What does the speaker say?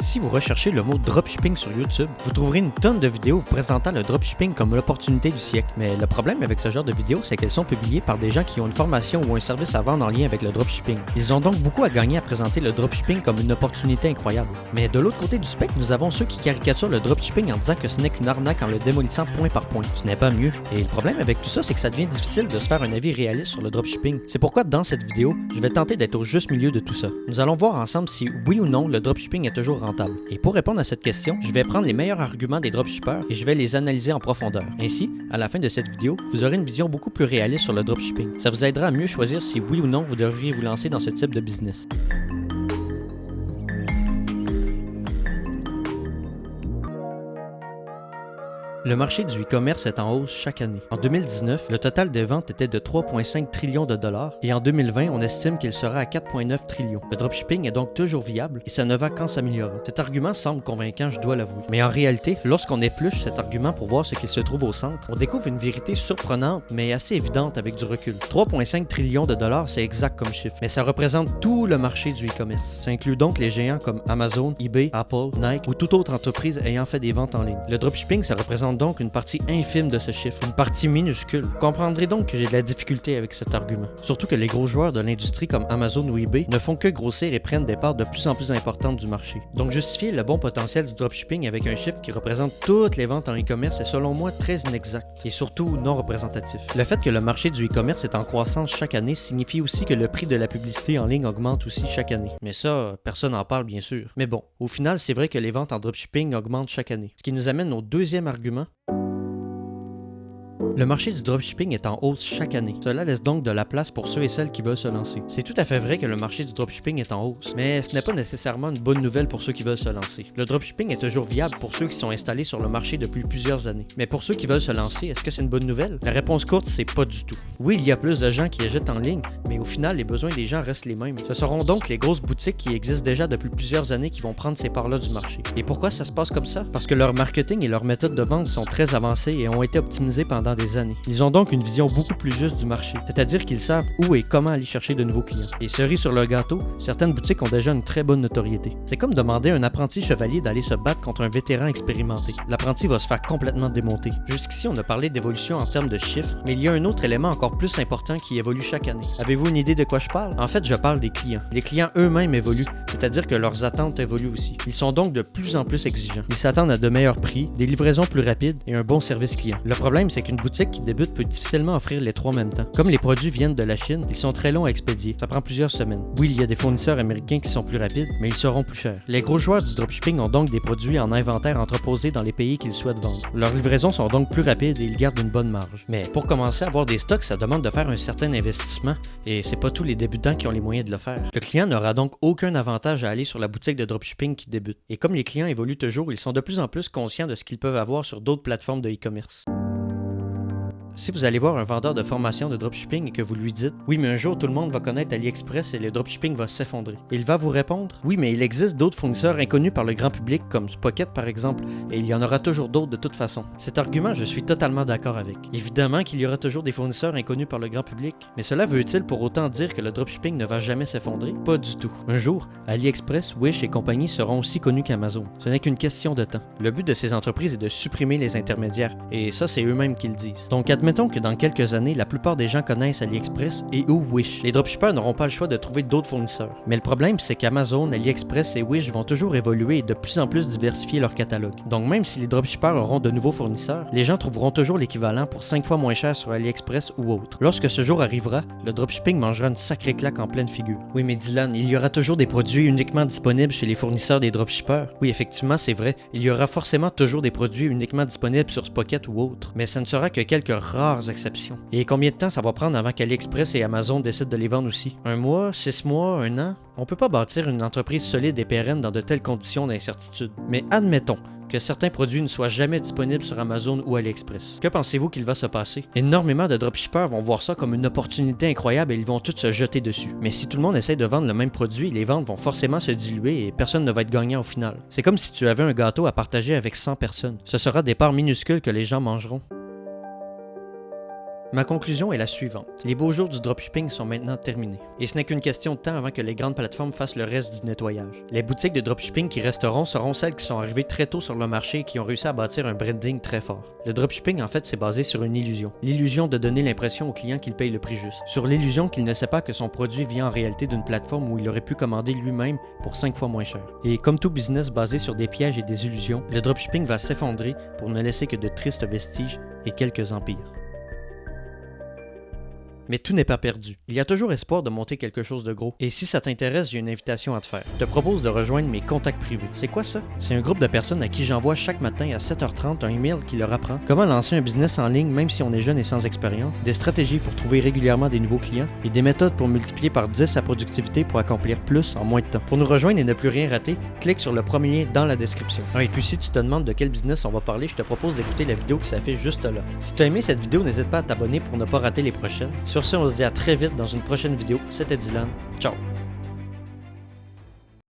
Si vous recherchez le mot dropshipping sur YouTube, vous trouverez une tonne de vidéos vous présentant le dropshipping comme l'opportunité du siècle. Mais le problème avec ce genre de vidéos, c'est qu'elles sont publiées par des gens qui ont une formation ou un service à vendre en lien avec le dropshipping. Ils ont donc beaucoup à gagner à présenter le dropshipping comme une opportunité incroyable. Mais de l'autre côté du spectre, nous avons ceux qui caricaturent le dropshipping en disant que ce n'est qu'une arnaque en le démolissant point par point. Ce n'est pas mieux. Et le problème avec tout ça, c'est que ça devient difficile de se faire un avis réaliste sur le dropshipping. C'est pourquoi dans cette vidéo, je vais tenter d'être au juste milieu de tout ça. Nous allons voir ensemble si oui ou non le dropshipping est toujours rentable. Et pour répondre à cette question, je vais prendre les meilleurs arguments des dropshippers et je vais les analyser en profondeur. Ainsi, à la fin de cette vidéo, vous aurez une vision beaucoup plus réaliste sur le dropshipping. Ça vous aidera à mieux choisir si oui ou non vous devriez vous lancer dans ce type de business. Le marché du e-commerce est en hausse chaque année. En 2019, le total des ventes était de 3,5 trillions de dollars et en 2020, on estime qu'il sera à 4,9 trillions. Le dropshipping est donc toujours viable et ça ne va qu'en s'améliorant. Cet argument semble convaincant, je dois l'avouer. Mais en réalité, lorsqu'on épluche cet argument pour voir ce qu'il se trouve au centre, on découvre une vérité surprenante mais assez évidente avec du recul. 3,5 trillions de dollars, c'est exact comme chiffre, mais ça représente tout le marché du e-commerce. Ça inclut donc les géants comme Amazon, eBay, Apple, Nike ou toute autre entreprise ayant fait des ventes en ligne. Le dropshipping, ça représente donc une partie infime de ce chiffre, une partie minuscule. Vous comprendrez donc que j'ai de la difficulté avec cet argument. Surtout que les gros joueurs de l'industrie comme Amazon ou eBay ne font que grossir et prennent des parts de plus en plus importantes du marché. Donc justifier le bon potentiel du dropshipping avec un chiffre qui représente toutes les ventes en e-commerce est selon moi très inexact et surtout non représentatif. Le fait que le marché du e-commerce est en croissance chaque année signifie aussi que le prix de la publicité en ligne augmente aussi chaque année. Mais ça, personne n'en parle bien sûr. Mais bon, au final, c'est vrai que les ventes en dropshipping augmentent chaque année. Ce qui nous amène au deuxième argument. Le marché du dropshipping est en hausse chaque année. Cela laisse donc de la place pour ceux et celles qui veulent se lancer. C'est tout à fait vrai que le marché du dropshipping est en hausse, mais ce n'est pas nécessairement une bonne nouvelle pour ceux qui veulent se lancer. Le dropshipping est toujours viable pour ceux qui sont installés sur le marché depuis plusieurs années. Mais pour ceux qui veulent se lancer, est-ce que c'est une bonne nouvelle? La réponse courte, c'est pas du tout. Oui, il y a plus de gens qui achètent en ligne, mais au final, les besoins des gens restent les mêmes. Ce seront donc les grosses boutiques qui existent déjà depuis plusieurs années qui vont prendre ces parts-là du marché. Et pourquoi ça se passe comme ça? Parce que leur marketing et leurs méthodes de vente sont très avancées et ont été optimisées pendant des années. Ils ont donc une vision beaucoup plus juste du marché, c'est-à-dire qu'ils savent où et comment aller chercher de nouveaux clients. Et cerise sur le gâteau, certaines boutiques ont déjà une très bonne notoriété. C'est comme demander à un apprenti chevalier d'aller se battre contre un vétéran expérimenté. L'apprenti va se faire complètement démonter. Jusqu'ici, on a parlé d'évolution en termes de chiffres, mais il y a un autre élément encore plus important qui évolue chaque année. Avez-vous une idée de quoi je parle? En fait, je parle des clients. Les clients eux-mêmes évoluent, c'est-à-dire que leurs attentes évoluent aussi. Ils sont donc de plus en plus exigeants. Ils s'attendent à de meilleurs prix, des livraisons plus rapides et un bon service client. Le problème, c'est qu'une boutique qui débute peut difficilement offrir les trois en même temps. Comme les produits viennent de la Chine, ils sont très longs à expédier. Ça prend plusieurs semaines. Oui, il y a des fournisseurs américains qui sont plus rapides, mais ils seront plus chers. Les gros joueurs du dropshipping ont donc des produits en inventaire entreposés dans les pays qu'ils souhaitent vendre. Leurs livraisons sont donc plus rapides et ils gardent une bonne marge. Mais pour commencer à avoir des stocks, ça demande de faire un certain investissement et c'est pas tous les débutants qui ont les moyens de le faire. Le client n'aura donc aucun avantage à aller sur la boutique de dropshipping qui débute. Et comme les clients évoluent toujours, ils sont de plus en plus conscients de ce qu'ils peuvent avoir sur d'autres plateformes de e-commerce. Si vous allez voir un vendeur de formation de dropshipping et que vous lui dites « Oui, mais un jour, tout le monde va connaître AliExpress et le dropshipping va s'effondrer. » Il va vous répondre « Oui, mais il existe d'autres fournisseurs inconnus par le grand public comme Spocket par exemple, et il y en aura toujours d'autres de toute façon. » Cet argument, je suis totalement d'accord avec. Évidemment qu'il y aura toujours des fournisseurs inconnus par le grand public, mais cela veut-il pour autant dire que le dropshipping ne va jamais s'effondrer? Pas du tout. Un jour, AliExpress, Wish et compagnie seront aussi connus qu'Amazon. Ce n'est qu'une question de temps. Le but de ces entreprises est de supprimer les intermédiaires, et ça, c'est eux-mêmes qui le disent. Donc, admettons que dans quelques années, la plupart des gens connaissent AliExpress et ou Wish. Les dropshippers n'auront pas le choix de trouver d'autres fournisseurs. Mais le problème, c'est qu'Amazon, AliExpress et Wish vont toujours évoluer et de plus en plus diversifier leur catalogue. Donc même si les dropshippers auront de nouveaux fournisseurs, les gens trouveront toujours l'équivalent pour 5 fois moins cher sur AliExpress ou autre. Lorsque ce jour arrivera, le dropshipping mangera une sacrée claque en pleine figure. Oui, mais Dylan, il y aura toujours des produits uniquement disponibles chez les fournisseurs des dropshippers. Oui, effectivement, c'est vrai. Il y aura forcément toujours des produits uniquement disponibles sur Spocket ou autre. Mais ça ne sera que quelques rares exceptions. Et combien de temps ça va prendre avant qu'AliExpress et Amazon décident de les vendre aussi? 1 mois, 6 mois, 1 an? On peut pas bâtir une entreprise solide et pérenne dans de telles conditions d'incertitude. Mais admettons que certains produits ne soient jamais disponibles sur Amazon ou AliExpress. Que pensez-vous qu'il va se passer? Énormément de dropshippers vont voir ça comme une opportunité incroyable et ils vont tous se jeter dessus. Mais si tout le monde essaie de vendre le même produit, les ventes vont forcément se diluer et personne ne va être gagnant au final. C'est comme si tu avais un gâteau à partager avec 100 personnes. Ce sera des parts minuscules que les gens mangeront. Ma conclusion est la suivante. Les beaux jours du dropshipping sont maintenant terminés. Et ce n'est qu'une question de temps avant que les grandes plateformes fassent le reste du nettoyage. Les boutiques de dropshipping qui resteront seront celles qui sont arrivées très tôt sur le marché et qui ont réussi à bâtir un branding très fort. Le dropshipping, en fait, c'est basé sur une illusion. L'illusion de donner l'impression au client qu'il paye le prix juste. Sur l'illusion qu'il ne sait pas que son produit vient en réalité d'une plateforme où il aurait pu commander lui-même pour 5 fois moins cher. Et comme tout business basé sur des pièges et des illusions, le dropshipping va s'effondrer pour ne laisser que de tristes vestiges et quelques empires. Mais tout n'est pas perdu. Il y a toujours espoir de monter quelque chose de gros. Et si ça t'intéresse, j'ai une invitation à te faire. Je te propose de rejoindre mes contacts privés. C'est quoi ça? C'est un groupe de personnes à qui j'envoie chaque matin à 7h30 un email qui leur apprend comment lancer un business en ligne même si on est jeune et sans expérience, des stratégies pour trouver régulièrement des nouveaux clients et des méthodes pour multiplier par 10 sa productivité pour accomplir plus en moins de temps. Pour nous rejoindre et ne plus rien rater, clique sur le premier lien dans la description. Et puis si tu te demandes de quel business on va parler, je te propose d'écouter la vidéo qui s'affiche juste là. Si tu as aimé cette vidéo, n'hésite pas à t'abonner pour ne pas rater les prochaines. Sur ce, on se dit à très vite dans une prochaine vidéo. C'était Dylan. Ciao!